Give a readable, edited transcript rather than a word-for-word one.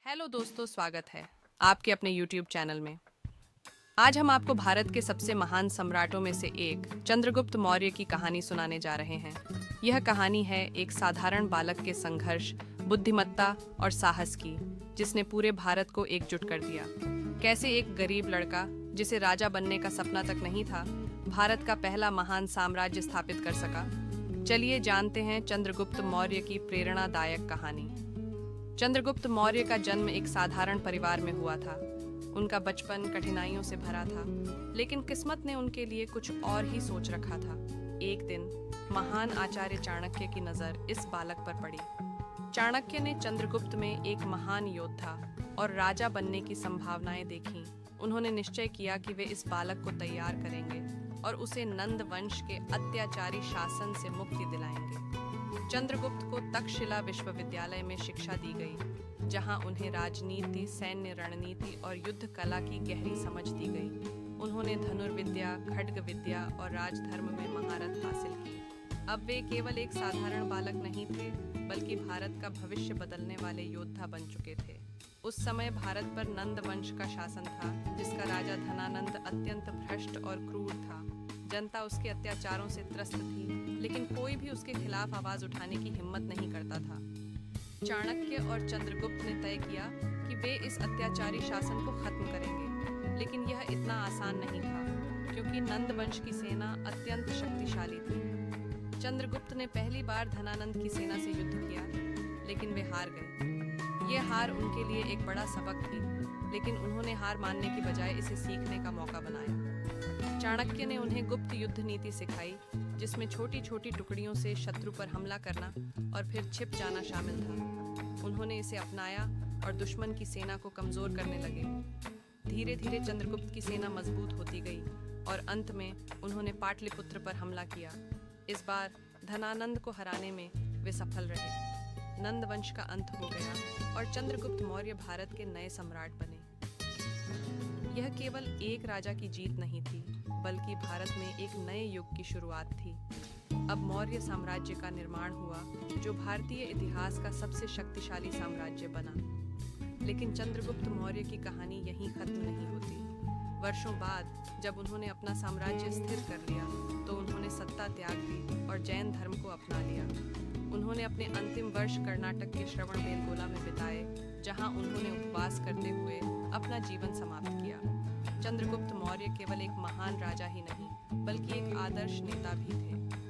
Hello दोस्तों, स्वागत है आपके अपने YouTube चैनल में। आज हम आपको भारत के सबसे महान सम्राटों में से एक चंद्रगुप्त मौर्य की कहानी सुनाने जा रहे हैं। यह कहानी है एक साधारण बालक के संघर्ष, बुद्धिमत्ता और साहस की, जिसने पूरे भारत को एकजुट कर दिया। कैसे एक गरीब लड़का जिसे राजा बनने का सपना तक नहीं था, भारत का पहला महान साम्राज्य स्थापित कर सका। चलिए जानते हैं चंद्रगुप्त मौर्य की प्रेरणादायक कहानी। चंद्रगुप्त मौर्य का जन्म एक साधारण परिवार में हुआ था। उनका बचपन कठिनाइयों से भरा था, लेकिन किस्मत ने उनके लिए कुछ और ही सोच रखा था। एक दिन महान आचार्य चाणक्य की नज़र इस बालक पर पड़ी। चाणक्य ने चंद्रगुप्त में एक महान योद्धा और राजा बनने की संभावनाएं देखीं। उन्होंने निश्चय किया कि वे इस बालक को तैयार करेंगे और उसे नंद वंश के अत्याचारी शासन से मुक्ति दिलाएंगे। चंद्रगुप्त को तक्षशिला विश्वविद्यालय में शिक्षा दी गई, जहां उन्हें राजनीति, सैन्य रणनीति और युद्ध कला की गहरी समझ दी गई। उन्होंने धनुर्विद्या, खड्ग विद्या और राजधर्म में महारत हासिल की। अब वे केवल एक साधारण बालक नहीं थे, बल्कि भारत का भविष्य बदलने वाले योद्धा बन चुके थे। उस समय भारत पर नंद वंश का शासन था, जिसका राजा धनानंद अत्यंत भ्रष्ट और क्रूर था। जनता उसके अत्याचारों से त्रस्त थी, लेकिन कोई भी उसके खिलाफ आवाज उठाने की हिम्मत नहीं करता था। चाणक्य और चंद्रगुप्त ने तय किया कि वे इस अत्याचारी शासन को खत्म करेंगे, लेकिन यह इतना आसान नहीं था, क्योंकि नंद वंश की सेना अत्यंत शक्तिशाली थी। चंद्रगुप्त ने पहली बार धनानंद की सेना से युद्ध किया, लेकिन वे हार गए। यह हार उनके लिए एक बड़ा सबक थी, लेकिन उन्होंने हार मानने की बजाय इसे सीखने का मौका बनाया। चाणक्य ने उन्हें गुप्त युद्ध नीति सिखाई, जिसमें छोटी छोटी टुकड़ियों से शत्रु पर हमला करना और फिर छिप जाना शामिल था। उन्होंने इसे अपनाया और दुश्मन की सेना को कमजोर करने लगे। धीरे धीरे चंद्रगुप्त की सेना मजबूत होती गई और अंत में उन्होंने पाटलिपुत्र पर हमला किया। इस बार धनानंद को हराने में वे सफल रहे। नंद वंश का अंत हो गया और चंद्रगुप्त मौर्य भारत के नए सम्राट बने। यह केवल एक राजा की जीत नहीं थी, बल्कि भारत में एक नए युग की शुरुआत थी। अब मौर्य साम्राज्य का निर्माण हुआ, जो भारतीय इतिहास का सबसे शक्तिशाली साम्राज्य बना। लेकिन चंद्रगुप्त मौर्य की कहानी यहीं खत्म नहीं होती। वर्षों बाद जब उन्होंने अपना साम्राज्य स्थिर कर लिया, तो उन्होंने सत्ता त्याग दी और जैन धर्म को अपना लिया। उन्होंने अपने अंतिम वर्ष कर्नाटक के श्रवणबेलगोला में बिताए, जहां उन्होंने उपवास करते हुए अपना जीवन समाप्त किया। चंद्रगुप्त मौर्य केवल एक महान राजा ही नहीं, बल्कि एक आदर्श नेता भी थे।